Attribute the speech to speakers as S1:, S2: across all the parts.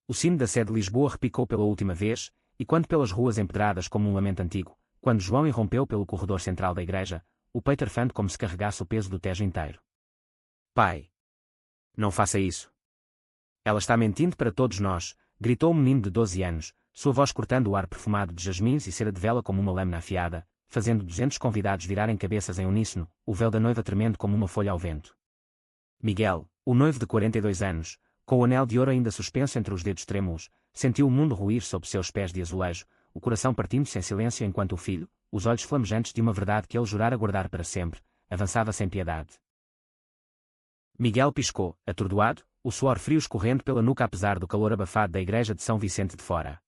S1: O sino da sé de Lisboa repicou pela última vez, e quando pelas ruas empedradas como um lamento antigo, quando João irrompeu pelo corredor central da igreja, o peito arfando como se carregasse o peso do Tejo inteiro. Pai! Não faça isso! Ela está mentindo para todos nós, gritou o menino de 12 anos, sua voz cortando o ar perfumado de jasmins e cera de vela como uma lâmina afiada, fazendo 200 convidados virarem cabeças em uníssono, o véu da noiva tremendo como uma folha ao vento. Miguel, o noivo de 42 anos, com o anel de ouro ainda suspenso entre os dedos trêmulos, sentiu o mundo ruir sob seus pés de azulejo, o coração partindo-se em silêncio enquanto o filho, os olhos flamejantes de uma verdade que ele jurara guardar para sempre, avançava sem piedade. Miguel piscou, atordoado, o suor frio escorrendo pela nuca apesar do calor abafado da igreja de São Vicente de Fora.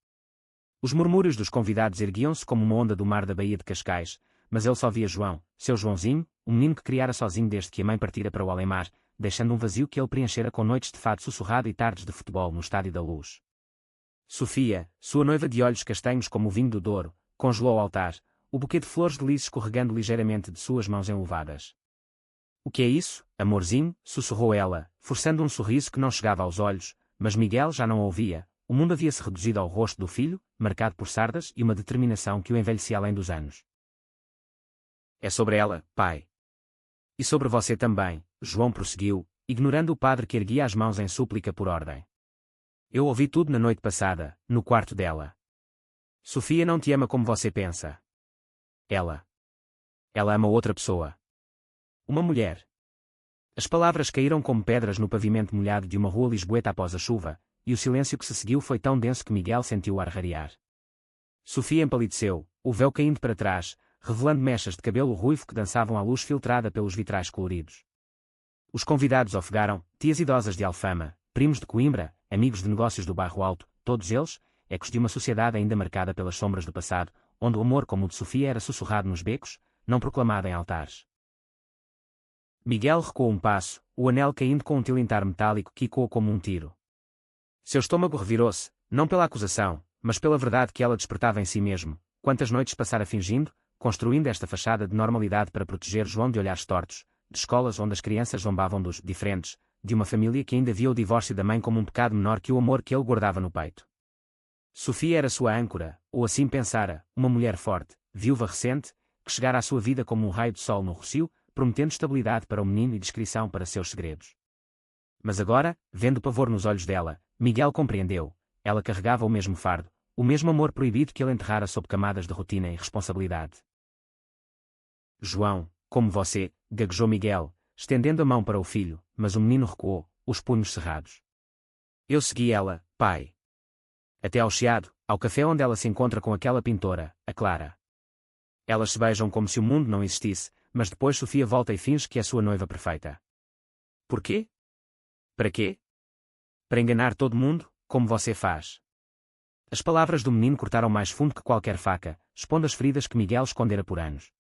S1: Os murmúrios dos convidados erguiam-se como uma onda do mar da Baía de Cascais, mas ele só via João, seu Joãozinho, o menino que criara sozinho desde que a mãe partira para o além-mar, deixando um vazio que ele preenchera com noites de fado sussurrado e tardes de futebol no Estádio da Luz. Sofia, sua noiva de olhos castanhos como o vinho do Douro, congelou ao altar, o buquê de flores de lis escorregando ligeiramente de suas mãos enluvadas. O que é isso, amorzinho? Sussurrou ela, forçando um sorriso que não chegava aos olhos, mas Miguel já não ouvia. O mundo havia-se reduzido ao rosto do filho, marcado por sardas e uma determinação que o envelhecia além dos anos. É sobre ela, pai. E sobre você também, João prosseguiu, ignorando o padre que erguia as mãos em súplica por ordem. Eu ouvi tudo na noite passada, no quarto dela. Sofia não te ama como você pensa. Ela ama outra pessoa. Uma mulher. As palavras caíram como pedras no pavimento molhado de uma rua lisboeta após a chuva, e o silêncio que se seguiu foi tão denso que Miguel sentiu o ar rarear. Sofia empalideceu, o véu caindo para trás, revelando mechas de cabelo ruivo que dançavam à luz filtrada pelos vitrais coloridos. Os convidados ofegaram, tias idosas de Alfama, primos de Coimbra, amigos de negócios do Bairro Alto, todos eles, ecos de uma sociedade ainda marcada pelas sombras do passado, onde o amor como o de Sofia era sussurrado nos becos, não proclamado em altares. Miguel recuou um passo, o anel caindo com um tilintar metálico que ecoou como um tiro. Seu estômago revirou-se, não pela acusação, mas pela verdade que ela despertava em si mesmo. Quantas noites passara fingindo, construindo esta fachada de normalidade para proteger João de olhares tortos, de escolas onde as crianças zombavam dos diferentes, de uma família que ainda via o divórcio da mãe como um pecado menor que o amor que ele guardava no peito. Sofia era sua âncora, ou assim pensara, uma mulher forte, viúva recente, que chegara à sua vida como um raio de sol no rocio, prometendo estabilidade para o menino e discrição para seus segredos. Mas agora, vendo o pavor nos olhos dela, Miguel compreendeu. Ela carregava o mesmo fardo, o mesmo amor proibido que ele enterrara sob camadas de rotina e responsabilidade. João, como você, gaguejou Miguel, estendendo a mão para o filho, mas o menino recuou, os punhos cerrados. Eu segui ela, pai. Até ao Chiado, ao café onde ela se encontra com aquela pintora, a Clara. Elas se beijam como se o mundo não existisse, mas depois Sofia volta e finge que é sua noiva perfeita. Por quê? Para quê? Para enganar todo mundo, como você faz. As palavras do menino cortaram mais fundo que qualquer faca, expondo as feridas que Miguel escondera por anos.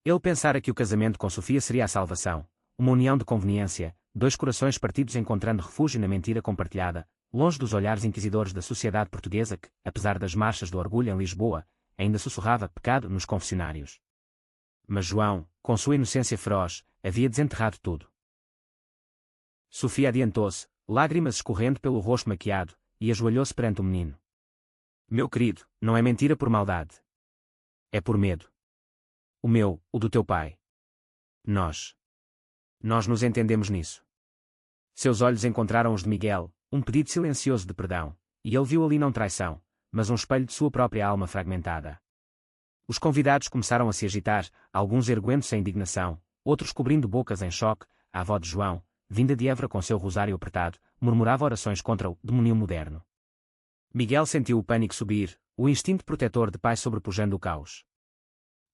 S1: Ele pensara que o casamento com Sofia seria a salvação, uma união de conveniência, dois corações partidos encontrando refúgio na mentira compartilhada, longe dos olhares inquisidores da sociedade portuguesa que, apesar das marchas do orgulho em Lisboa, ainda sussurrava pecado nos confessionários. Mas João, com sua inocência feroz, havia desenterrado tudo. Sofia adiantou-se, lágrimas escorrendo pelo rosto maquiado, e ajoelhou-se perante o menino. Meu querido, não é mentira por maldade. É por medo. O meu, o do teu pai. Nós nos entendemos nisso. Seus olhos encontraram os de Miguel, um pedido silencioso de perdão, e ele viu ali não traição, mas um espelho de sua própria alma fragmentada. Os convidados começaram a se agitar, alguns erguendo-se em indignação, outros cobrindo bocas em choque. A avó de João, vinda de Évora com seu rosário apertado, murmurava orações contra o demônio moderno. Miguel sentiu o pânico subir, o instinto protetor de pai sobrepujando o caos.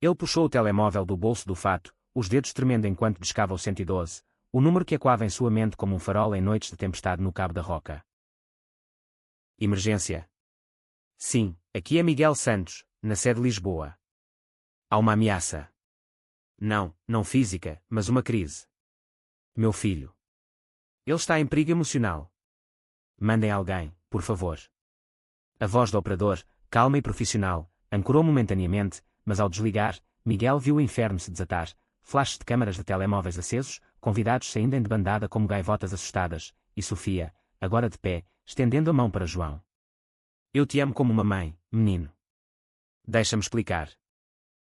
S1: Ele puxou o telemóvel do bolso do fato, os dedos tremendo enquanto discava o 112, o número que ecoava em sua mente como um farol em noites de tempestade no Cabo da Roca. Emergência. Sim, aqui é Miguel Santos, na sede de Lisboa. Há uma ameaça. Não física, mas uma crise. Meu filho. Ele está em perigo emocional. Mandem alguém, por favor. A voz do operador, calma e profissional, ancorou momentaneamente, mas ao desligar, Miguel viu o inferno se desatar, flashes de câmaras de telemóveis acesos, convidados saindo em debandada como gaivotas assustadas, e Sofia, agora de pé, estendendo a mão para João. Eu te amo como uma mãe, menino. Deixa-me explicar.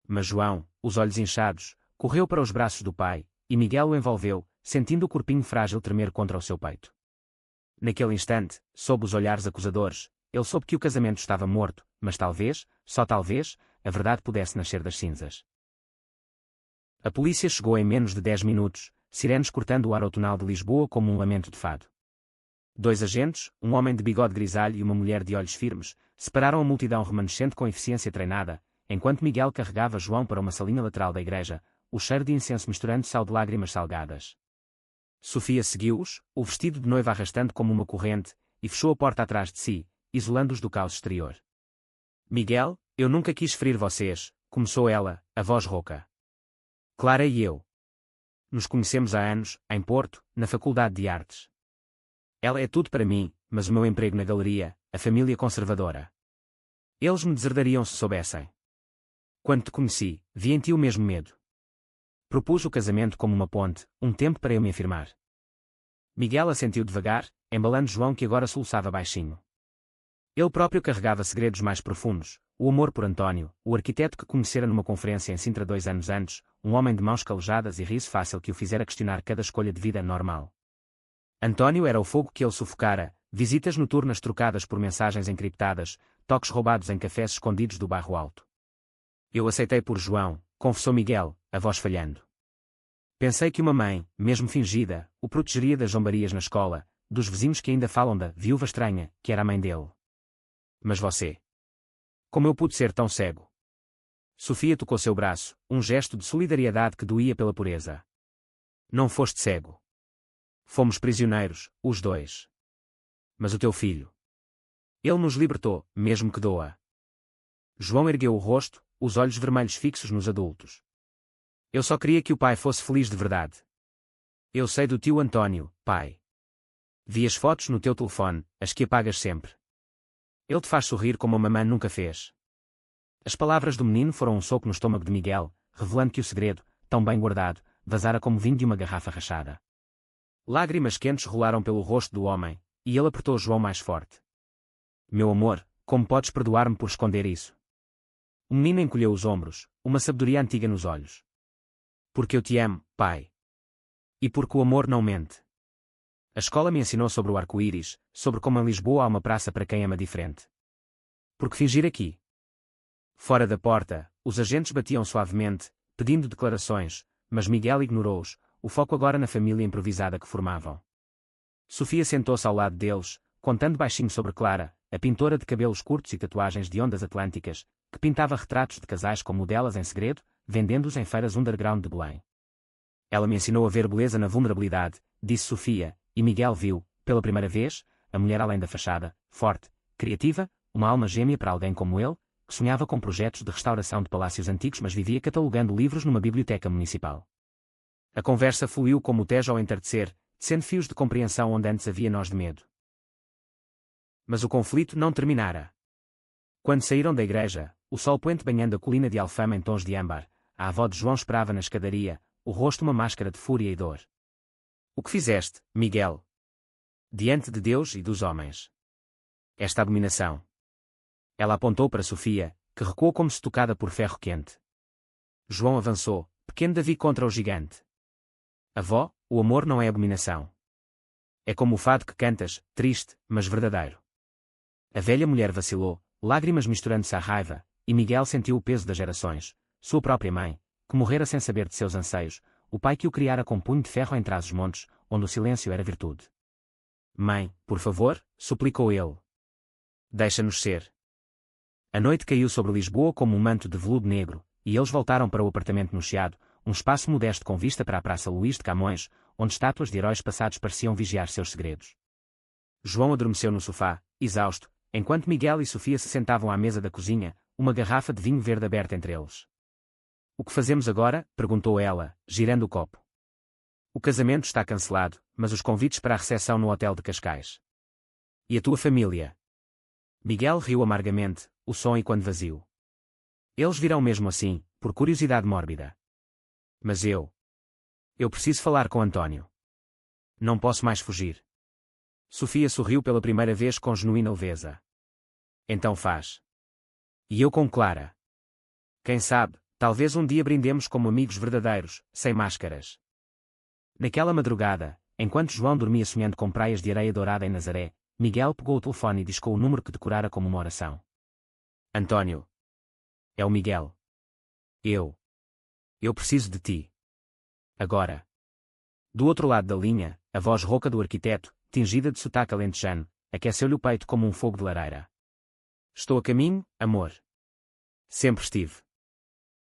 S1: Mas João, os olhos inchados, correu para os braços do pai, e Miguel o envolveu, sentindo o corpinho frágil tremer contra o seu peito. Naquele instante, sob os olhares acusadores, ele soube que o casamento estava morto, mas talvez, só talvez, a verdade pudesse nascer das cinzas. A polícia chegou em menos de 10 minutos, sirenes cortando o ar outonal de Lisboa como um lamento de fado. 2 agentes, um homem de bigode grisalho e uma mulher de olhos firmes, separaram a multidão remanescente com eficiência treinada, enquanto Miguel carregava João para uma salinha lateral da igreja, o cheiro de incenso misturando-se ao de lágrimas salgadas. Sofia seguiu-os, o vestido de noiva arrastando como uma corrente, e fechou a porta atrás de si, isolando-os do caos exterior. Miguel, eu nunca quis ferir vocês, começou ela, a voz rouca. Clara e eu. Nos conhecemos há anos, em Porto, na Faculdade de Artes. Ela é tudo para mim, mas o meu emprego na galeria, a família conservadora. Eles me deserdariam se soubessem. Quando te conheci, vi em ti o mesmo medo. Propus o casamento como uma ponte, um tempo para eu me afirmar. Miguel assentiu devagar, embalando João que agora soluçava baixinho. Ele próprio carregava segredos mais profundos, o amor por António, o arquiteto que conhecera numa conferência em Sintra 2 anos antes, um homem de mãos calejadas e riso fácil que o fizera questionar cada escolha de vida normal. António era o fogo que ele sufocara, visitas noturnas trocadas por mensagens encriptadas, toques roubados em cafés escondidos do bairro alto. Eu aceitei por João, confessou Miguel, a voz falhando. Pensei que uma mãe, mesmo fingida, o protegeria das zombarias na escola, dos vizinhos que ainda falam da viúva estranha, que era a mãe dele. Mas você. Como eu pude ser tão cego? Sofia tocou seu braço, um gesto de solidariedade que doía pela pureza. Não foste cego. Fomos prisioneiros, os dois. Mas o teu filho. Ele nos libertou, mesmo que doa. João ergueu o rosto, os olhos vermelhos fixos nos adultos. Eu só queria que o pai fosse feliz de verdade. Eu sei do tio António, pai. Vi as fotos no teu telefone, as que apagas sempre. Ele te faz sorrir como a mamã nunca fez. As palavras do menino foram um soco no estômago de Miguel, revelando que o segredo, tão bem guardado, vazara como vinho de uma garrafa rachada. Lágrimas quentes rolaram pelo rosto do homem, e ele apertou João mais forte. Meu amor, como podes perdoar-me por esconder isso? O menino encolheu os ombros, uma sabedoria antiga nos olhos. Porque eu te amo, pai. E porque o amor não mente. A escola me ensinou sobre o arco-íris, sobre como em Lisboa há uma praça para quem ama diferente. Porque fingir aqui? Fora da porta, os agentes batiam suavemente, pedindo declarações, mas Miguel ignorou-os, o foco agora na família improvisada que formavam. Sofia sentou-se ao lado deles, contando baixinho sobre Clara, a pintora de cabelos curtos e tatuagens de ondas atlânticas, que pintava retratos de casais como o delas em segredo, vendendo-os em feiras underground de Belém. Ela me ensinou a ver beleza na vulnerabilidade, disse Sofia, e Miguel viu, pela primeira vez, a mulher além da fachada, forte, criativa, uma alma gêmea para alguém como ele, que sonhava com projetos de restauração de palácios antigos mas vivia catalogando livros numa biblioteca municipal. A conversa fluiu como o Tejo ao entardecer, tecendo fios de compreensão onde antes havia nós de medo. Mas o conflito não terminara. Quando saíram da igreja, o sol poente banhando a colina de Alfama em tons de âmbar, a avó de João esperava na escadaria, o rosto uma máscara de fúria e dor. O que fizeste, Miguel? Diante de Deus e dos homens. Esta abominação. Ela apontou para Sofia, que recuou como se tocada por ferro quente. João avançou, pequeno Davi contra o gigante. Avó, o amor não é abominação. É como o fado que cantas, triste, mas verdadeiro. A velha mulher vacilou, lágrimas misturando-se à raiva, e Miguel sentiu o peso das gerações, sua própria mãe, que morrera sem saber de seus anseios, o pai que o criara com punho de ferro em Trás-os-Montes, onde o silêncio era virtude. Mãe, por favor, suplicou ele. Deixa-nos ser. A noite caiu sobre Lisboa como um manto de veludo negro, e eles voltaram para o apartamento no Chiado, um espaço modesto com vista para a Praça Luís de Camões, onde estátuas de heróis passados pareciam vigiar seus segredos. João adormeceu no sofá, exausto, enquanto Miguel e Sofia se sentavam à mesa da cozinha, uma garrafa de vinho verde aberta entre eles. O que fazemos agora? Perguntou ela, girando o copo. O casamento está cancelado, mas os convites para a recepção no hotel de Cascais. E a tua família? Miguel riu amargamente, o som e quando vazio. Eles virão mesmo assim, por curiosidade mórbida. Mas eu preciso falar com António. Não posso mais fugir. Sofia sorriu pela primeira vez com genuína leveza. Então faz. E eu com Clara. Quem sabe, talvez um dia brindemos como amigos verdadeiros, sem máscaras. Naquela madrugada, enquanto João dormia sonhando com praias de areia dourada em Nazaré, Miguel pegou o telefone e discou o número que decorara como uma oração. António. É o Miguel. Eu preciso de ti. Agora. Do outro lado da linha, a voz rouca do arquiteto, tingida de sotaque alentejano, aqueceu-lhe o peito como um fogo de lareira. Estou a caminho, amor. Sempre estive.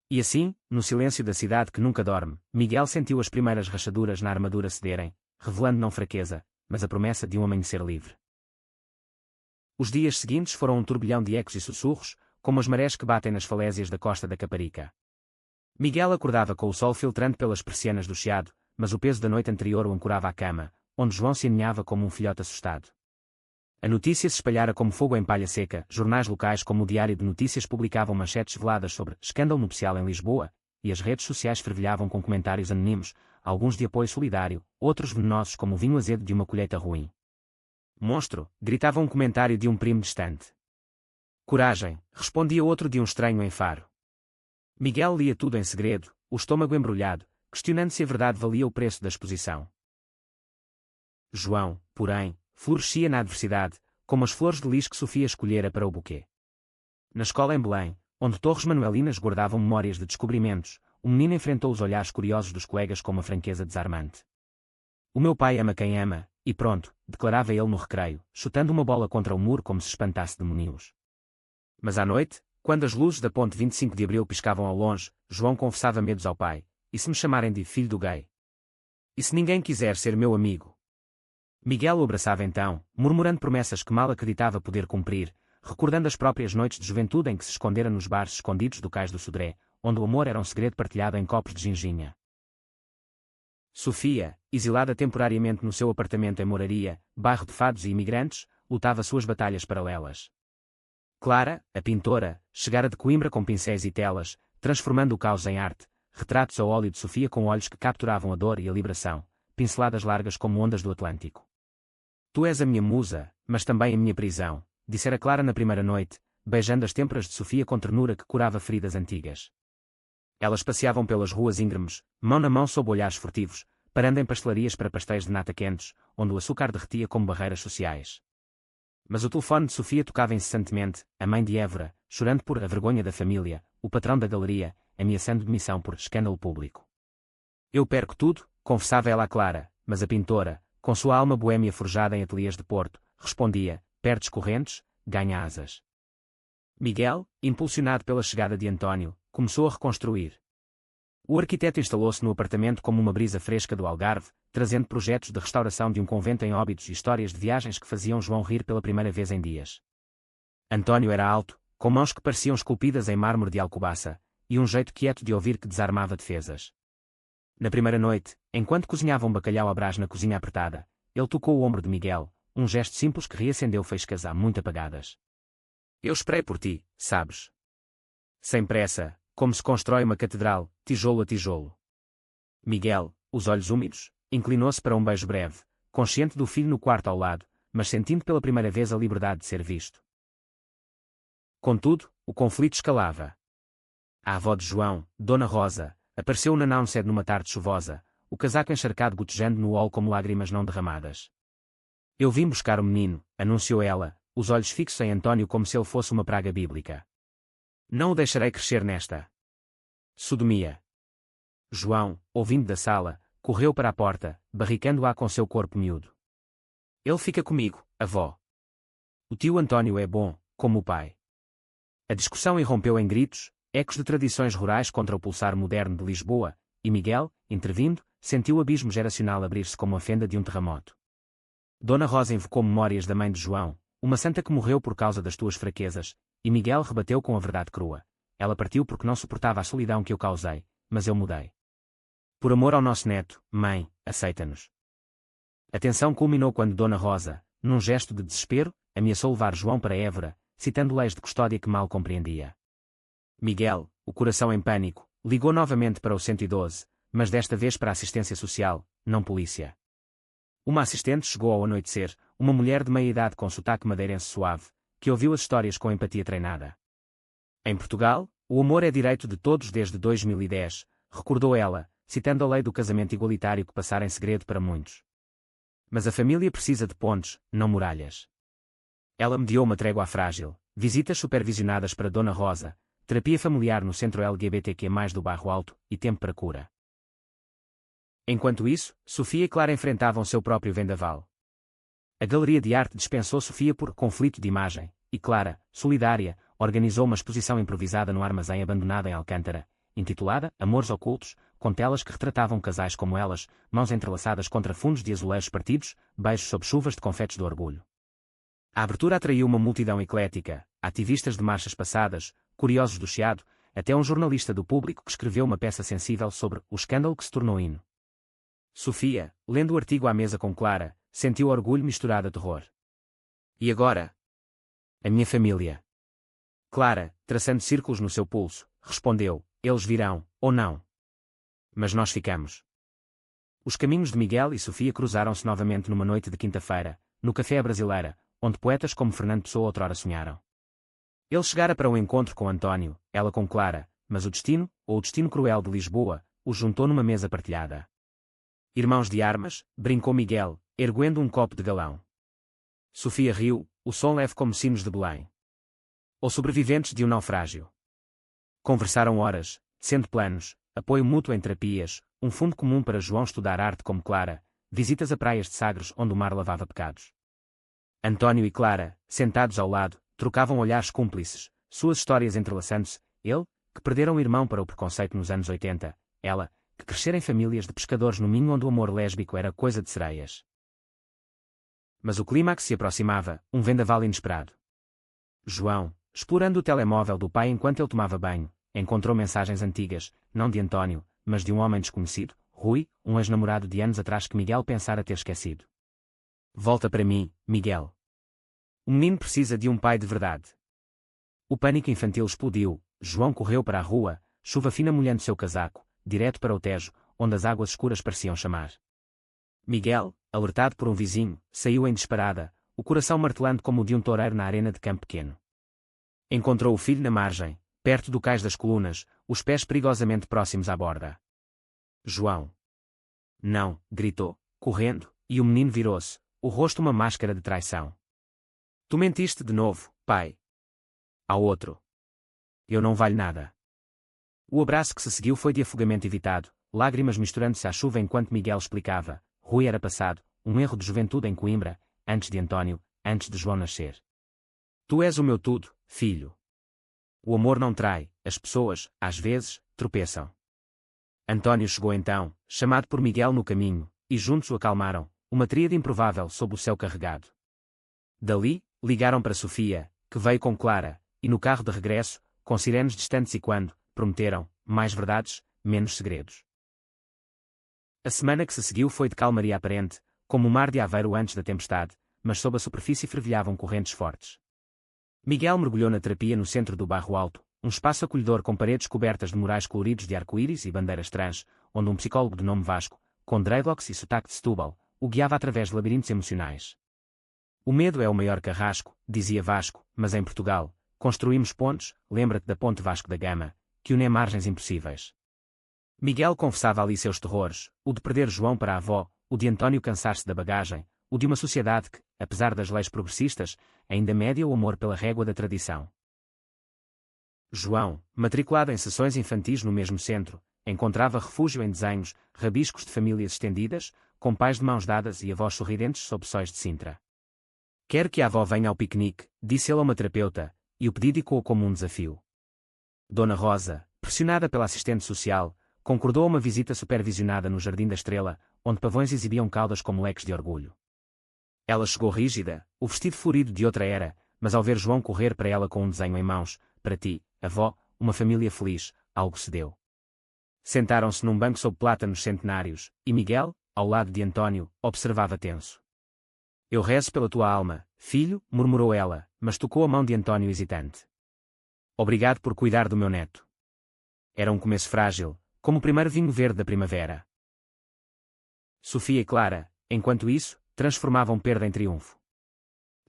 S1: E assim, no silêncio da cidade que nunca dorme, Miguel sentiu as primeiras rachaduras na armadura cederem, revelando não fraqueza, mas a promessa de um amanhecer livre. Os dias seguintes foram um turbilhão de ecos e sussurros, como as marés que batem nas falésias da costa da Caparica. Miguel acordava com o sol filtrando pelas persianas do chiado, mas o peso da noite anterior o ancorava à cama, onde João se aninhava como um filhote assustado. A notícia se espalhara como fogo em palha seca, jornais locais como o Diário de Notícias publicavam manchetes veladas sobre escândalo nupcial em Lisboa, e as redes sociais fervilhavam com comentários anónimos, alguns de apoio solidário, outros venenosos como o vinho azedo de uma colheita ruim. Monstro, gritava um comentário de um primo distante. Coragem, respondia outro de um estranho em Faro. Miguel lia tudo em segredo, o estômago embrulhado, questionando se a verdade valia o preço da exposição. João, porém, florescia na adversidade, como as flores de lis que Sofia escolhera para o buquê. Na escola em Belém, onde torres manuelinas guardavam memórias de descobrimentos, o menino enfrentou os olhares curiosos dos colegas com uma franqueza desarmante. O meu pai ama quem ama, e pronto, declarava ele no recreio, chutando uma bola contra o muro como se espantasse demônios. Mas à noite, quando as luzes da ponte 25 de Abril piscavam ao longe, João confessava medos ao pai. E se me chamarem de filho do gay? E se ninguém quiser ser meu amigo? Miguel o abraçava então, murmurando promessas que mal acreditava poder cumprir, recordando as próprias noites de juventude em que se escondera nos bares escondidos do cais do Sodré, onde o amor era um segredo partilhado em copos de ginginha. Sofia, exilada temporariamente no seu apartamento em Moraria, bairro de fados e imigrantes, lutava suas batalhas paralelas. Clara, a pintora, chegara de Coimbra com pincéis e telas, transformando o caos em arte, retratos a óleo de Sofia com olhos que capturavam a dor e a liberação, pinceladas largas como ondas do Atlântico. Tu és a minha musa, mas também a minha prisão, dissera Clara na primeira noite, beijando as têmporas de Sofia com ternura que curava feridas antigas. Elas passeavam pelas ruas íngremes, mão na mão sob olhares furtivos, parando em pastelarias para pastéis de nata quentes, onde o açúcar derretia como barreiras sociais. Mas o telefone de Sofia tocava incessantemente, a mãe de Évora, chorando por a vergonha da família, o patrão da galeria, ameaçando demissão por escândalo público. Eu perco tudo, confessava ela a Clara, mas a pintora, com sua alma boêmia forjada em ateliês de Porto, respondia, perdes correntes, ganha asas. Miguel, impulsionado pela chegada de António, começou a reconstruir. O arquiteto instalou-se no apartamento como uma brisa fresca do Algarve, trazendo projetos de restauração de um convento em Óbidos e histórias de viagens que faziam João rir pela primeira vez em dias. António era alto, com mãos que pareciam esculpidas em mármore de Alcobaça, e um jeito quieto de ouvir que desarmava defesas. Na primeira noite, enquanto cozinhava um bacalhau à brás na cozinha apertada, ele tocou o ombro de Miguel, um gesto simples que reacendeu faíscas há muito apagadas. Eu esperei por ti, sabes? Sem pressa, como se constrói uma catedral, tijolo a tijolo. Miguel, os olhos úmidos, inclinou-se para um beijo breve, consciente do filho no quarto ao lado, mas sentindo pela primeira vez a liberdade de ser visto. Contudo, o conflito escalava. A avó de João, Dona Rosa, apareceu na Naunsed numa tarde chuvosa, o casaco encharcado gotejando no óleo como lágrimas não derramadas. Eu vim buscar o menino, anunciou ela, os olhos fixos em António como se ele fosse uma praga bíblica. Não o deixarei crescer nesta sodomia. João, ouvindo da sala, correu para a porta, barricando-a com seu corpo miúdo. Ele fica comigo, avó. O tio António é bom, como o pai. A discussão irrompeu em gritos, ecos de tradições rurais contra o pulsar moderno de Lisboa, e Miguel, intervindo, sentiu o abismo geracional abrir-se como a fenda de um terremoto. Dona Rosa invocou memórias da mãe de João, uma santa que morreu por causa das tuas fraquezas, e Miguel rebateu com a verdade crua. Ela partiu porque não suportava a solidão que eu causei, mas eu mudei. Por amor ao nosso neto, mãe, aceita-nos. A tensão culminou quando Dona Rosa, num gesto de desespero, ameaçou levar João para Évora, citando leis de custódia que mal compreendia. Miguel, o coração em pânico, ligou novamente para o 112, mas desta vez para a assistência social, não polícia. Uma assistente chegou ao anoitecer, uma mulher de meia-idade com sotaque madeirense suave, que ouviu as histórias com empatia treinada. Em Portugal, o amor é direito de todos desde 2010, recordou ela, citando a lei do casamento igualitário que passara em segredo para muitos. Mas a família precisa de pontes, não muralhas. Ela mediou uma trégua frágil, visitas supervisionadas para Dona Rosa, terapia familiar no centro LGBTQ+, do Bairro Alto, e tempo para cura. Enquanto isso, Sofia e Clara enfrentavam seu próprio vendaval. A Galeria de Arte dispensou Sofia por conflito de imagem, e Clara, solidária, organizou uma exposição improvisada no armazém abandonado em Alcântara, intitulada Amores Ocultos, com telas que retratavam casais como elas, mãos entrelaçadas contra fundos de azulejos partidos, beijos sob chuvas de confetes do orgulho. A abertura atraiu uma multidão eclética, ativistas de marchas passadas, curiosos do Chiado, até um jornalista do Público que escreveu uma peça sensível sobre o escândalo que se tornou hino. Sofia, lendo o artigo à mesa com Clara, sentiu orgulho misturado a terror. E agora? A minha família. Clara, traçando círculos no seu pulso, respondeu, eles virão, ou não. Mas nós ficamos. Os caminhos de Miguel e Sofia cruzaram-se novamente numa noite de quinta-feira, no Café Brasileira, onde poetas como Fernando Pessoa outrora sonharam. Ele chegara para um encontro com António, ela com Clara, mas o destino, ou o destino cruel de Lisboa, os juntou numa mesa partilhada. Irmãos de armas, brincou Miguel, erguendo um copo de galão. Sofia riu, o som leve como sinos de Belém. Ou sobreviventes de um naufrágio. Conversaram horas, sendo planos, apoio mútuo em terapias, um fundo comum para João estudar arte como Clara, visitas a praias de Sagres onde o mar lavava pecados. António e Clara, sentados ao lado, trocavam olhares cúmplices, suas histórias entrelaçando-se, ele, que perdera um irmão para o preconceito nos anos 80, ela, que crescera em famílias de pescadores no Minho onde o amor lésbico era coisa de sereias. Mas o clímax se aproximava, um vendaval inesperado. João, explorando o telemóvel do pai enquanto ele tomava banho, encontrou mensagens antigas, não de António, mas de um homem desconhecido, Rui, um ex-namorado de anos atrás que Miguel pensara ter esquecido. Volta para mim, Miguel. O menino precisa de um pai de verdade. O pânico infantil explodiu, João correu para a rua, chuva fina molhando seu casaco, direto para o Tejo, onde as águas escuras pareciam chamar. Miguel, alertado por um vizinho, saiu em disparada, o coração martelando como o de um toureiro na arena de campo pequeno. Encontrou o filho na margem, perto do cais das colunas, os pés perigosamente próximos à borda. João. Não, gritou, correndo, e o menino virou-se, o rosto uma máscara de traição. Tu mentiste de novo, pai. Ao outro. Eu não valho nada. O abraço que se seguiu foi de afogamento evitado, lágrimas misturando-se à chuva enquanto Miguel explicava. Rui era passado, um erro de juventude em Coimbra, antes de António, antes de João nascer. Tu és o meu tudo, filho. O amor não trai, as pessoas, às vezes, tropeçam. António chegou então, chamado por Miguel no caminho, e juntos o acalmaram, uma tríade improvável sob o céu carregado. Dali, ligaram para Sofia, que veio com Clara, e no carro de regresso, com sirenes distantes e quando, prometeram, mais verdades, menos segredos. A semana que se seguiu foi de calmaria aparente, como o mar de Aveiro antes da tempestade, mas sob a superfície fervilhavam correntes fortes. Miguel mergulhou na terapia no centro do Bairro Alto, um espaço acolhedor com paredes cobertas de murais coloridos de arco-íris e bandeiras trans, onde um psicólogo de nome Vasco, com dreadlocks e sotaque de Setúbal, o guiava através de labirintos emocionais. O medo é o maior carrasco, dizia Vasco, mas em Portugal, construímos pontes, lembra-te da ponte Vasco da Gama, que une margens impossíveis. Miguel confessava ali seus terrores, o de perder João para a avó, o de António cansar-se da bagagem, o de uma sociedade que, apesar das leis progressistas, ainda media o amor pela régua da tradição. João, matriculado em sessões infantis no mesmo centro, encontrava refúgio em desenhos, rabiscos de famílias estendidas, com pais de mãos dadas e avós sorridentes sob sóis de Sintra. Quero que a avó venha ao piquenique, disse ele a uma terapeuta, e o pedido ecoou como um desafio. Dona Rosa, pressionada pela assistente social, concordou a uma visita supervisionada no Jardim da Estrela, onde pavões exibiam caudas como leques de orgulho. Ela chegou rígida, o vestido florido de outra era, mas ao ver João correr para ela com um desenho em mãos, para ti, avó, uma família feliz, algo cedeu. Sentaram-se num banco sob plátanos centenários, e Miguel, ao lado de António, observava tenso. Eu rezo pela tua alma, filho, murmurou ela, mas tocou a mão de António hesitante. Obrigado por cuidar do meu neto. Era um começo frágil, como o primeiro vinho verde da primavera. Sofia e Clara, enquanto isso, transformavam perda em triunfo.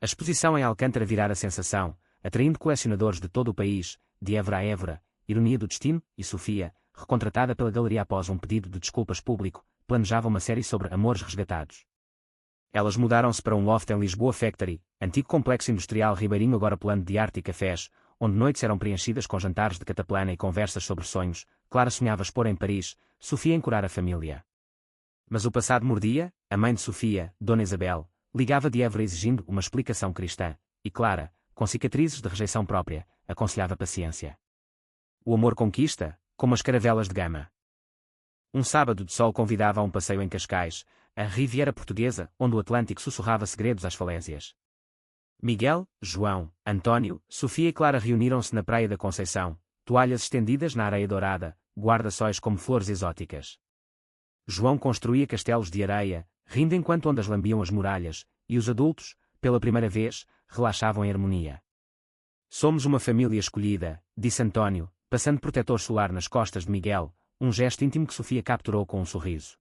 S1: A exposição em Alcântara virara sensação, atraindo colecionadores de todo o país, de Évora a Évora, Ironia do Destino e Sofia, recontratada pela galeria após um pedido de desculpas público, planejava uma série sobre amores resgatados. Elas mudaram-se para um loft em Lisboa Factory, antigo complexo industrial ribeirinho agora plano de arte e cafés, onde noites eram preenchidas com jantares de cataplana e conversas sobre sonhos. Clara sonhava expor em Paris, Sofia encorar a família. Mas o passado mordia, a mãe de Sofia, Dona Isabel, ligava de Évora exigindo uma explicação cristã, e Clara, com cicatrizes de rejeição própria, aconselhava paciência. O amor conquista, como as caravelas de Gama. Um sábado de sol convidava a um passeio em Cascais, a Riviera Portuguesa, onde o Atlântico sussurrava segredos às falésias. Miguel, João, António, Sofia e Clara reuniram-se na Praia da Conceição, toalhas estendidas na areia dourada, guarda-sóis como flores exóticas. João construía castelos de areia, rindo enquanto ondas lambiam as muralhas, e os adultos, pela primeira vez, relaxavam em harmonia. Somos uma família escolhida, disse António, passando protetor solar nas costas de Miguel, um gesto íntimo que Sofia capturou com um sorriso.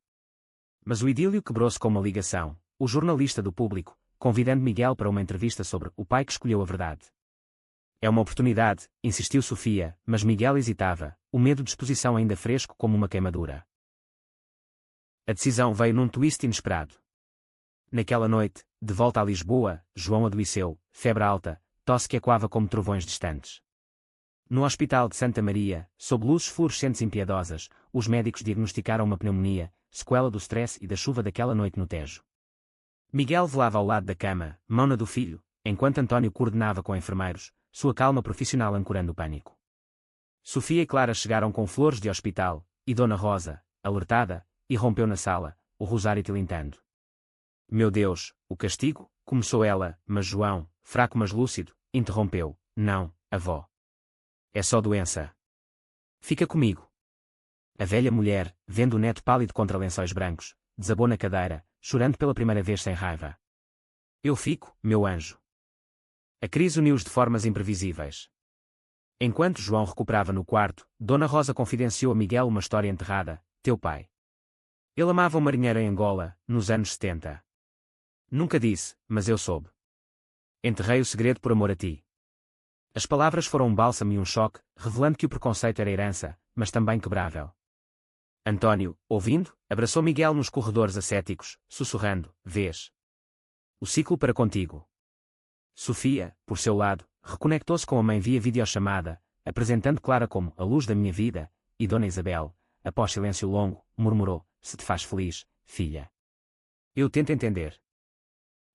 S1: Mas o idílio quebrou-se com uma ligação, o jornalista do Público, convidando Miguel para uma entrevista sobre o pai que escolheu a verdade. É uma oportunidade, insistiu Sofia, mas Miguel hesitava, o medo de exposição ainda fresco como uma queimadura. A decisão veio num twist inesperado. Naquela noite, de volta a Lisboa, João adoeceu, febre alta, tosse que ecoava como trovões distantes. No Hospital de Santa Maria, sob luzes fluorescentes impiedosas, os médicos diagnosticaram uma pneumonia, sequela do stress e da chuva daquela noite no Tejo. Miguel velava ao lado da cama, mão na do filho, enquanto António coordenava com enfermeiros, sua calma profissional ancorando o pânico. Sofia e Clara chegaram com flores de hospital, e Dona Rosa, alertada, irrompeu na sala, o rosário tilintando. Meu Deus, o castigo? Começou ela, mas João, fraco mas lúcido, interrompeu. Não, avó. É só doença. Fica comigo. A velha mulher, vendo o neto pálido contra lençóis brancos, desabou na cadeira, chorando pela primeira vez sem raiva. Eu fico, meu anjo. A crise uniu-os de formas imprevisíveis. Enquanto João recuperava no quarto, Dona Rosa confidenciou a Miguel uma história enterrada, teu pai. Ele amava um marinheiro em Angola, nos anos 70. Nunca disse, mas eu soube. Enterrei o segredo por amor a ti. As palavras foram um bálsamo e um choque, revelando que o preconceito era herança, mas também quebrável. António, ouvindo, abraçou Miguel nos corredores ascéticos, sussurrando, vês. O ciclo para contigo. Sofia, por seu lado, reconectou-se com a mãe via videochamada, apresentando Clara como a luz da minha vida, e Dona Isabel, após silêncio longo, murmurou, se te faz feliz, filha. Eu tento entender.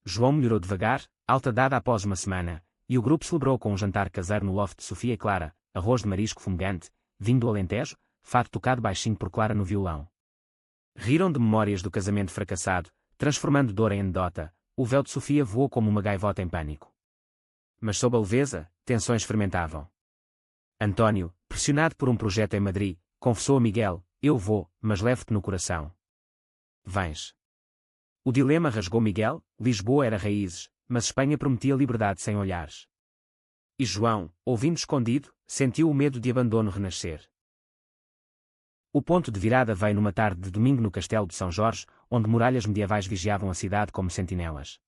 S1: João melhorou devagar, alta dada após uma semana, e o grupo celebrou com um jantar caseiro no loft de Sofia e Clara, arroz de marisco fumegante, vinho do Alentejo, fado tocado baixinho por Clara no violão. Riram de memórias do casamento fracassado, transformando dor em anedota, o véu de Sofia voou como uma gaivota em pânico. Mas sob a leveza, tensões fermentavam. António, pressionado por um projeto em Madrid, confessou a Miguel, eu vou, mas levo-te no coração. Vens. O dilema rasgou Miguel, Lisboa era raízes, mas Espanha prometia liberdade sem olhares. E João, ouvindo escondido, sentiu o medo de abandono renascer. O ponto de virada veio numa tarde de domingo no Castelo de São Jorge, onde muralhas medievais vigiavam a cidade como sentinelas.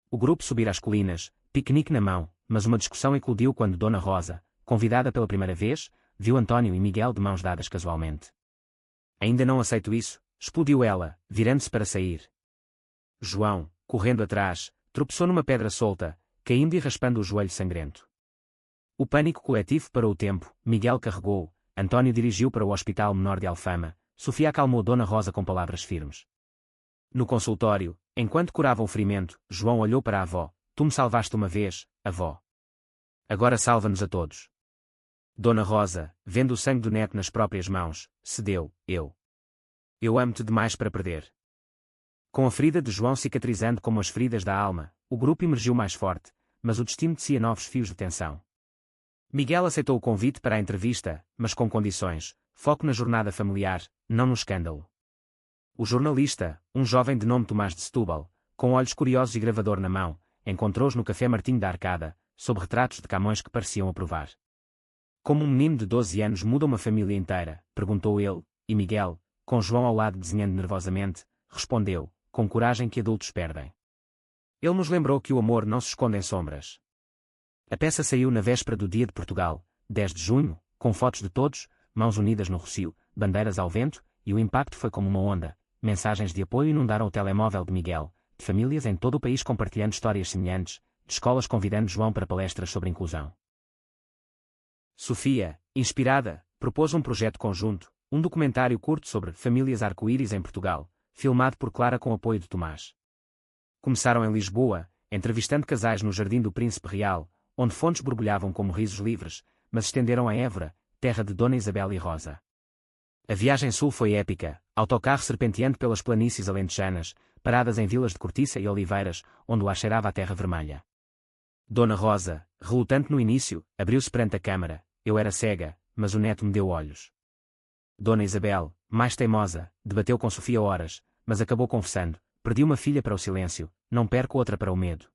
S1: O grupo subira as colinas, piquenique na mão, mas uma discussão eclodiu quando Dona Rosa, convidada pela primeira vez, viu António e Miguel de mãos dadas casualmente. Ainda não aceito isso, explodiu ela, virando-se para sair. João, correndo atrás, tropeçou numa pedra solta, caindo e raspando o joelho sangrento. O pânico coletivo parou o tempo, Miguel carregou, António dirigiu para o Hospital Menor de Alfama, Sofia acalmou Dona Rosa com palavras firmes. No consultório, enquanto curava o ferimento, João olhou para a avó, tu me salvaste uma vez, avó. Agora salva-nos a todos. Dona Rosa, vendo o sangue do neto nas próprias mãos, cedeu, eu amo-te demais para perder. Com a ferida de João cicatrizando como as feridas da alma, o grupo emergiu mais forte, mas o destino tecia novos fios de tensão. Miguel aceitou o convite para a entrevista, mas com condições, foco na jornada familiar, não no escândalo. O jornalista, um jovem de nome Tomás de Setúbal, com olhos curiosos e gravador na mão, encontrou-os no Café Martinho da Arcada, sob retratos de Camões que pareciam aprovar. Como um menino de 12 anos muda uma família inteira, perguntou ele, e Miguel, com João ao lado desenhando nervosamente, respondeu, com coragem que adultos perdem. Ele nos lembrou que o amor não se esconde em sombras. A peça saiu na véspera do Dia de Portugal, 10 de junho, com fotos de todos, mãos unidas no rocio, bandeiras ao vento, e o impacto foi como uma onda. Mensagens de apoio inundaram o telemóvel de Miguel, de famílias em todo o país compartilhando histórias semelhantes, de escolas convidando João para palestras sobre inclusão. Sofia, inspirada, propôs um projeto conjunto, um documentário curto sobre famílias arco-íris em Portugal, filmado por Clara com apoio de Tomás. Começaram em Lisboa, entrevistando casais no Jardim do Príncipe Real, onde fontes borbulhavam como risos livres, mas estenderam a Évora, terra de Dona Isabel e Rosa. A viagem sul foi épica, autocarro serpenteando pelas planícies alentejanas, paradas em vilas de cortiça e oliveiras, onde o ar cheirava a terra vermelha. Dona Rosa, relutante no início, abriu-se perante a câmara. Eu era cega, mas o neto me deu olhos. Dona Isabel, mais teimosa, debateu com Sofia horas, mas acabou confessando: perdi uma filha para o silêncio, não perco outra para o medo.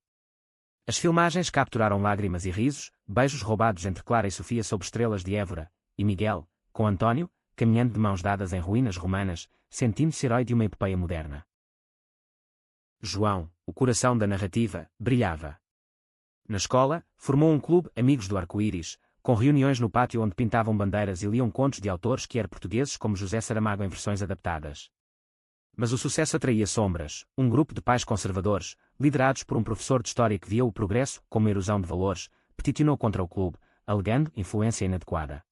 S1: As filmagens capturaram lágrimas e risos, beijos roubados entre Clara e Sofia sob estrelas de Évora, e Miguel, com António, caminhando de mãos dadas em ruínas romanas, sentindo-se herói de uma epopeia moderna. João, o coração da narrativa, brilhava. Na escola, formou um clube Amigos do Arco-Íris, com reuniões no pátio onde pintavam bandeiras e liam contos de autores que eram portugueses como José Saramago em versões adaptadas. Mas o sucesso atraía sombras, um grupo de pais conservadores, liderados por um professor de história que via o progresso como erosão de valores, peticionou contra o clube, alegando influência inadequada.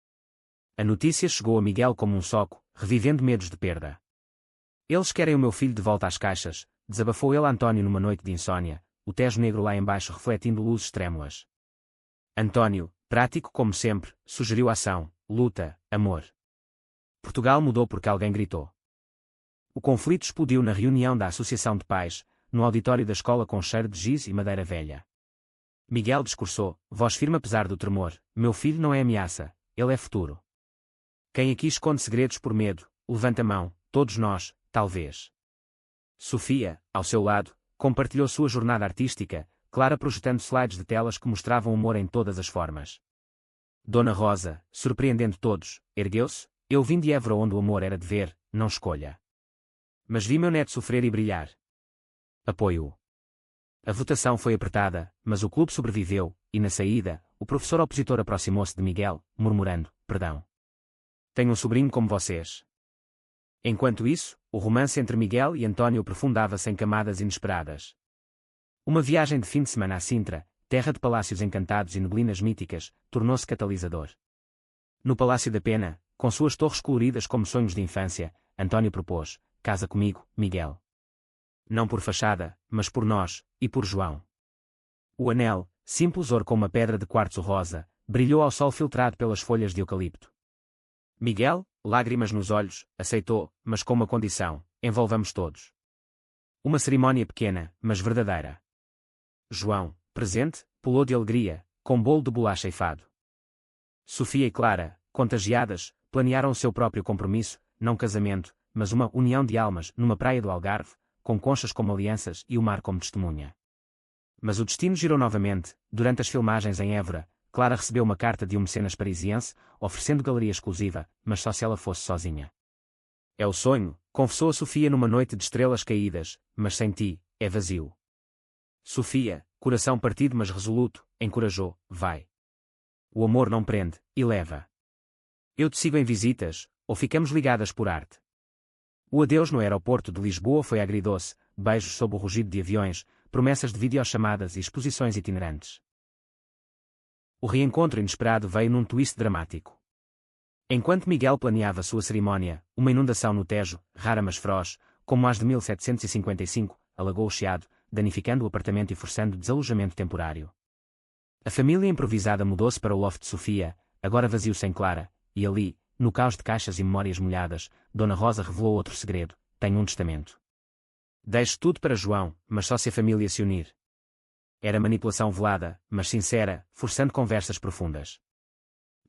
S1: A notícia chegou a Miguel como um soco, revivendo medos de perda. Eles querem o meu filho de volta às caixas, desabafou ele a António numa noite de insônia, o Tejo Negro lá embaixo refletindo luzes trêmulas. António, prático como sempre, sugeriu ação, luta, amor. Portugal mudou porque alguém gritou. O conflito explodiu na reunião da Associação de Pais, no auditório da escola com cheiro de giz e madeira velha. Miguel discursou, voz firme apesar do tremor: meu filho não é ameaça, ele é futuro. Quem aqui esconde segredos por medo, levanta a mão, todos nós, talvez. Sofia, ao seu lado, compartilhou sua jornada artística, Clara projetando slides de telas que mostravam humor em todas as formas. Dona Rosa, surpreendendo todos, ergueu-se: eu vim de Évora onde o amor era dever, não escolha. Mas vi meu neto sofrer e brilhar. Apoio-o. A votação foi apertada, mas o clube sobreviveu, e na saída, o professor opositor aproximou-se de Miguel, murmurando: perdão. Tenho um sobrinho como vocês. Enquanto isso, o romance entre Miguel e António aprofundava-se em camadas inesperadas. Uma viagem de fim de semana a Sintra, terra de palácios encantados e neblinas míticas, tornou-se catalisador. No Palácio da Pena, com suas torres coloridas como sonhos de infância, António propôs: casa comigo, Miguel. Não por fachada, mas por nós, e por João. O anel, simples ouro com uma pedra de quartzo rosa, brilhou ao sol filtrado pelas folhas de eucalipto. Miguel, lágrimas nos olhos, aceitou, mas com uma condição: envolvamos todos. Uma cerimónia pequena, mas verdadeira. João, presente, pulou de alegria, com bolo de bolacha e fado. Sofia e Clara, contagiadas, planearam o seu próprio compromisso, não casamento, mas uma união de almas numa praia do Algarve, com conchas como alianças e o mar como testemunha. Mas o destino girou novamente. Durante as filmagens em Évora, Clara recebeu uma carta de um mecenas parisiense, oferecendo galeria exclusiva, mas só se ela fosse sozinha. É o sonho, confessou a Sofia numa noite de estrelas caídas, mas sem ti, é vazio. Sofia, coração partido mas resoluto, encorajou: vai. O amor não prende, e leva. Eu te sigo em visitas, ou ficamos ligadas por arte. O adeus no aeroporto de Lisboa foi agridoce, beijos sob o rugido de aviões, promessas de videochamadas e exposições itinerantes. O reencontro inesperado veio num twist dramático. Enquanto Miguel planeava sua cerimónia, uma inundação no Tejo, rara mas feroz, como as de 1755, alagou o Chiado, danificando o apartamento e forçando desalojamento temporário. A família improvisada mudou-se para o loft de Sofia, agora vazio sem Clara, e ali, no caos de caixas e memórias molhadas, Dona Rosa revelou outro segredo: tenho um testamento. Deixo tudo para João, mas só se a família se unir. Era manipulação velada, mas sincera, forçando conversas profundas.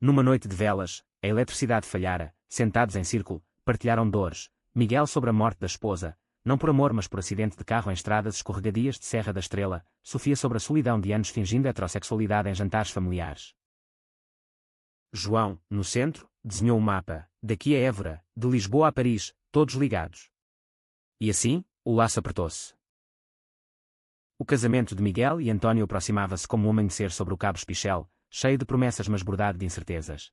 S1: Numa noite de velas, a eletricidade falhara, sentados em círculo, partilharam dores, Miguel sobre a morte da esposa, não por amor mas por acidente de carro em estradas escorregadias de Serra da Estrela, Sofia sobre a solidão de anos fingindo heterossexualidade em jantares familiares. João, no centro, desenhou um mapa, daqui a Évora, de Lisboa a Paris, todos ligados. E assim, o laço apertou-se. O casamento de Miguel e António aproximava-se como um amanhecer sobre o Cabo Espichel, cheio de promessas mas bordado de incertezas.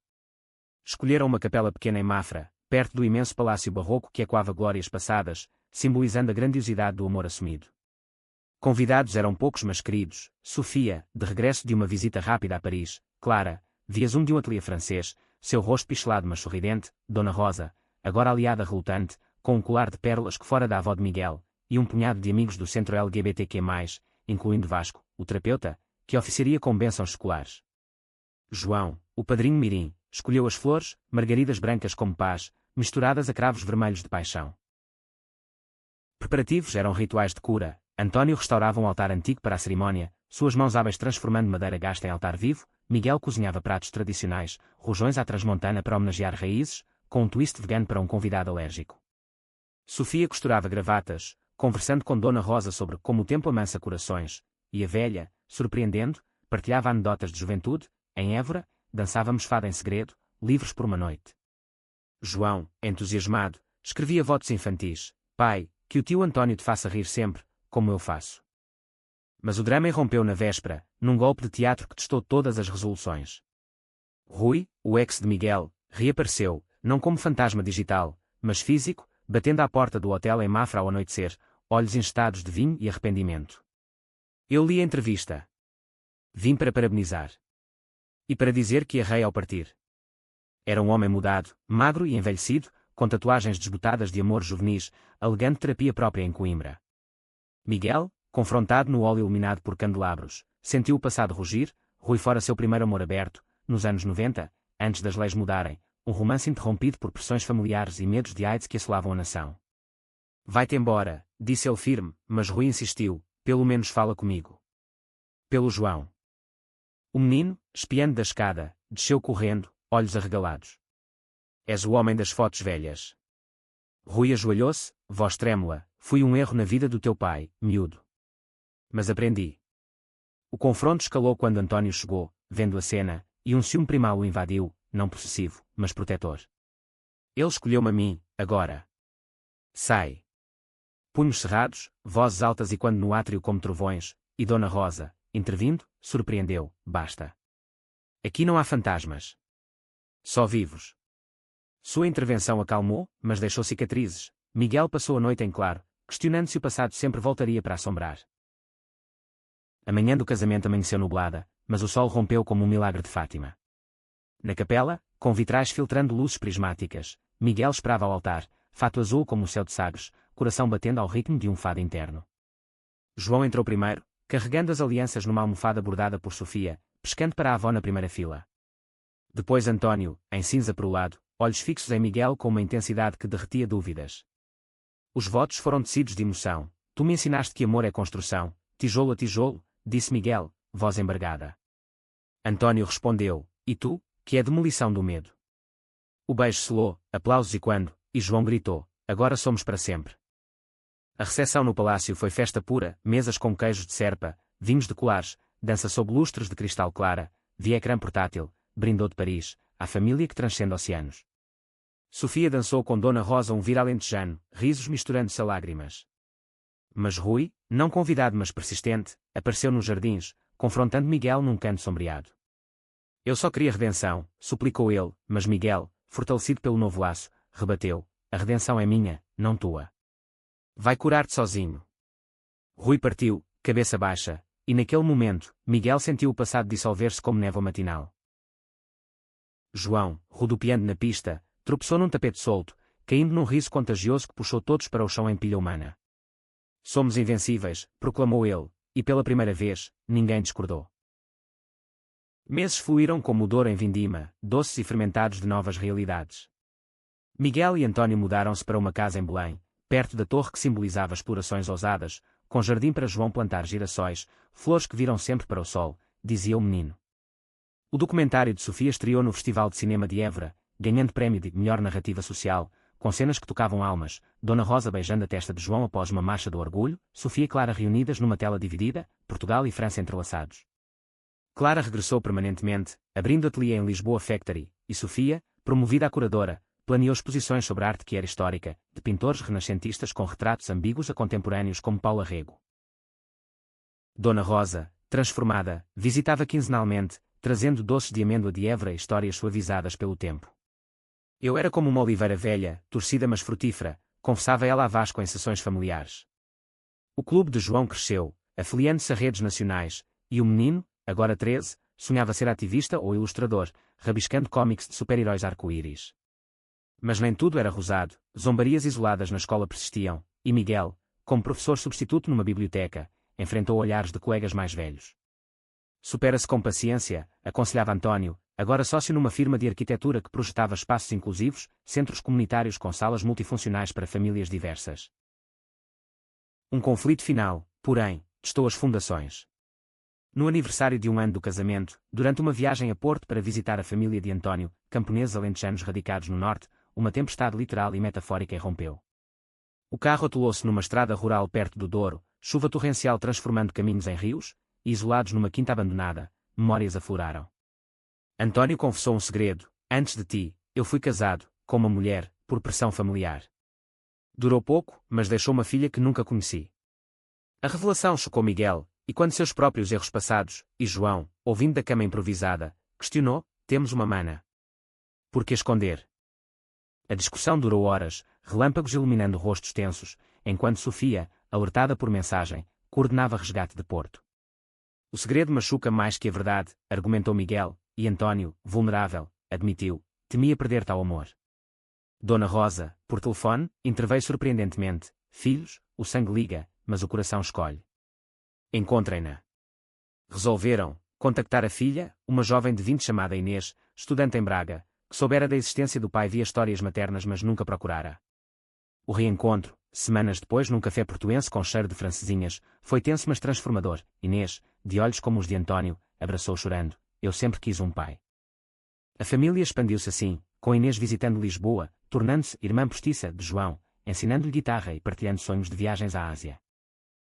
S1: Escolheram uma capela pequena em Mafra, perto do imenso palácio barroco que ecoava glórias passadas, simbolizando a grandiosidade do amor assumido. Convidados eram poucos mas queridos: Sofia, de regresso de uma visita rápida a Paris; Clara, viasum de um ateliê francês, seu rosto pixelado mas sorridente; Dona Rosa, agora aliada relutante, com um colar de pérolas que fora da avó de Miguel, e um punhado de amigos do centro LGBTQ+, incluindo Vasco, o terapeuta, que oficiaria com bênçãos seculares. João, o padrinho mirim, escolheu as flores, margaridas brancas como paz, misturadas a cravos vermelhos de paixão. Preparativos eram rituais de cura. António restaurava um altar antigo para a cerimónia, suas mãos hábeis transformando madeira gasta em altar vivo. Miguel cozinhava pratos tradicionais, rojões à transmontana para homenagear raízes, com um twist vegano para um convidado alérgico. Sofia costurava gravatas, conversando com Dona Rosa sobre como o tempo amansa corações, e a velha, surpreendendo, partilhava anedotas de juventude. Em Évora, dançávamos fado em segredo, livres por uma noite. João, entusiasmado, escrevia votos infantis: pai, que o tio António te faça rir sempre, como eu faço. Mas o drama irrompeu na véspera, num golpe de teatro que testou todas as resoluções. Rui, o ex de Miguel, reapareceu, não como fantasma digital, mas físico, batendo à porta do hotel em Mafra ao anoitecer, olhos enchetados de vinho e arrependimento. Eu li a entrevista. Vim para parabenizar. E para dizer que errei ao partir. Era um homem mudado, magro e envelhecido, com tatuagens desbotadas de amor juvenis, alegando terapia própria em Coimbra. Miguel, confrontado no óleo iluminado por candelabros, sentiu o passado rugir. Rui fora seu primeiro amor aberto, nos anos 90, antes das leis mudarem, um romance interrompido por pressões familiares e medos de AIDS que assolavam a nação. Vai-te embora, disse ele firme, mas Rui insistiu: pelo menos fala comigo. Pelo João. O menino, espiando da escada, desceu correndo, olhos arregalados. És o homem das fotos velhas. Rui ajoelhou-se, voz trêmula: fui um erro na vida do teu pai, miúdo. Mas aprendi. O confronto escalou quando António chegou, vendo a cena, e um ciúme primal o invadiu, não possessivo, mas protetor. Ele escolheu-me a mim, agora. Sai. Punhos cerrados, vozes altas e quando no átrio como trovões, e Dona Rosa, intervindo, surpreendeu: basta. Aqui não há fantasmas. Só vivos. Sua intervenção acalmou, mas deixou cicatrizes. Miguel passou a noite em claro, questionando se o passado sempre voltaria para assombrar. A manhã do casamento amanheceu nublada, mas o sol rompeu como um milagre de Fátima. Na capela, com vitrais filtrando luzes prismáticas, Miguel esperava ao altar, fato azul como o céu de Sagres, coração batendo ao ritmo de um fado interno. João entrou primeiro, carregando as alianças numa almofada bordada por Sofia, pescando para a avó na primeira fila. Depois António, em cinza perolado, olhos fixos em Miguel com uma intensidade que derretia dúvidas. Os votos foram tecidos de emoção. Tu me ensinaste que amor é construção, tijolo a tijolo, disse Miguel, voz embargada. António respondeu: e tu, que é demolição do medo. O beijo selou, aplausos e João gritou: agora somos para sempre. A recepção no palácio foi festa pura, mesas com queijos de serpa, vinhos de colares, dança sob lustres de cristal clara, via ecrã portátil, brindou de Paris, à família que transcende oceanos. Sofia dançou com Dona Rosa um vir alentejano, risos misturando-se a lágrimas. Mas Rui, não convidado mas persistente, apareceu nos jardins, confrontando Miguel num canto sombreado. Eu só queria redenção, suplicou ele, mas Miguel, fortalecido pelo novo laço, rebateu: a redenção é minha, não tua. Vai curar-te sozinho. Rui partiu, cabeça baixa, e naquele momento, Miguel sentiu o passado dissolver-se como névoa matinal. João, rodopiando na pista, tropeçou num tapete solto, caindo num riso contagioso que puxou todos para o chão em pilha humana. Somos invencíveis, proclamou ele, e pela primeira vez, ninguém discordou. Meses fluíram como o Douro em vindima, doces e fermentados de novas realidades. Miguel e António mudaram-se para uma casa em Belém, perto da torre que simbolizava explorações ousadas, com jardim para João plantar girassóis, flores que viram sempre para o sol, dizia o menino. O documentário de Sofia estreou no Festival de Cinema de Évora, ganhando prémio de melhor narrativa social, com cenas que tocavam almas, Dona Rosa beijando a testa de João após uma marcha do orgulho, Sofia e Clara reunidas numa tela dividida, Portugal e França entrelaçados. Clara regressou permanentemente, abrindo ateliê em Lisboa Factory, e Sofia, promovida a curadora, planeou exposições sobre arte que era histórica, de pintores renascentistas com retratos ambíguos a contemporâneos como Paulo Rego. Dona Rosa, transformada, visitava quinzenalmente, trazendo doces de amêndoa de Évora e histórias suavizadas pelo tempo. Eu era como uma oliveira velha, torcida mas frutífera, confessava ela a Vasco em sessões familiares. O clube de João cresceu, afiliando-se a redes nacionais, e o menino, agora 13, sonhava ser ativista ou ilustrador, rabiscando cómics de super-heróis arco-íris. Mas nem tudo era rosado, zombarias isoladas na escola persistiam, e Miguel, como professor substituto numa biblioteca, enfrentou olhares de colegas mais velhos. Supera-se com paciência, aconselhava António, agora sócio numa firma de arquitetura que projetava espaços inclusivos, centros comunitários com salas multifuncionais para famílias diversas. Um conflito final, porém, testou as fundações. No aniversário de 1 ano do casamento, durante uma viagem a Porto para visitar a família de António, camponeses alentejanos radicados no norte, uma tempestade literal e metafórica irrompeu. O carro atolou-se numa estrada rural perto do Douro, chuva torrencial transformando caminhos em rios, e isolados numa quinta abandonada, memórias afloraram. António confessou um segredo: antes de ti, eu fui casado, com uma mulher, por pressão familiar. Durou pouco, mas deixou uma filha que nunca conheci. A revelação chocou Miguel, e quando seus próprios erros passados, e João, ouvindo da cama improvisada, questionou: temos uma mana. Por que esconder? A discussão durou horas, relâmpagos iluminando rostos tensos, enquanto Sofia, alertada por mensagem, coordenava resgate de Porto. O segredo machuca mais que a verdade, argumentou Miguel, e António, vulnerável, admitiu: temia perder tal amor. Dona Rosa, por telefone, interveio surpreendentemente: filhos, o sangue liga, mas o coração escolhe. Encontrem-na. Resolveram contactar a filha, uma jovem de 20 chamada Inês, estudante em Braga, que soubera da existência do pai via histórias maternas mas nunca procurara. O reencontro, semanas depois num café portuense com cheiro de francesinhas, foi tenso mas transformador. Inês, de olhos como os de António, abraçou chorando: eu sempre quis um pai. A família expandiu-se assim, com Inês visitando Lisboa, tornando-se irmã postiça de João, ensinando-lhe guitarra e partilhando sonhos de viagens à Ásia.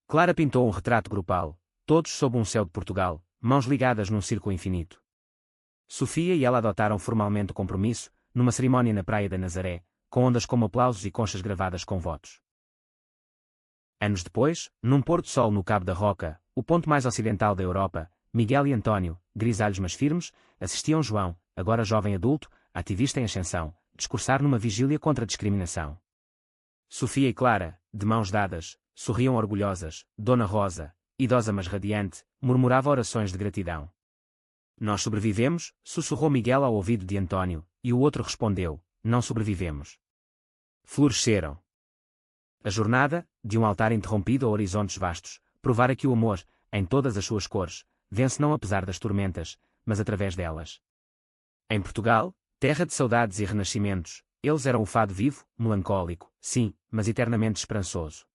S1: Clara pintou um retrato grupal, todos sob um céu de Portugal, mãos ligadas num círculo infinito. Sofia e ela adotaram formalmente o compromisso, numa cerimónia na praia da Nazaré, com ondas como aplausos e conchas gravadas com votos. Anos depois, num pôr-do-sol no Cabo da Roca, o ponto mais ocidental da Europa, Miguel e António, grisalhos mas firmes, assistiam João, agora jovem adulto, ativista em ascensão, discursar numa vigília contra a discriminação. Sofia e Clara, de mãos dadas, sorriam orgulhosas. Dona Rosa, idosa mas radiante, murmurava orações de gratidão. Nós sobrevivemos, sussurrou Miguel ao ouvido de António, e o outro respondeu: não sobrevivemos. Floresceram. A jornada, de um altar interrompido a horizontes vastos, provara que o amor, em todas as suas cores, vence não apesar das tormentas, mas através delas. Em Portugal, terra de saudades e renascimentos, eles eram o fado vivo, melancólico, sim, mas eternamente esperançoso.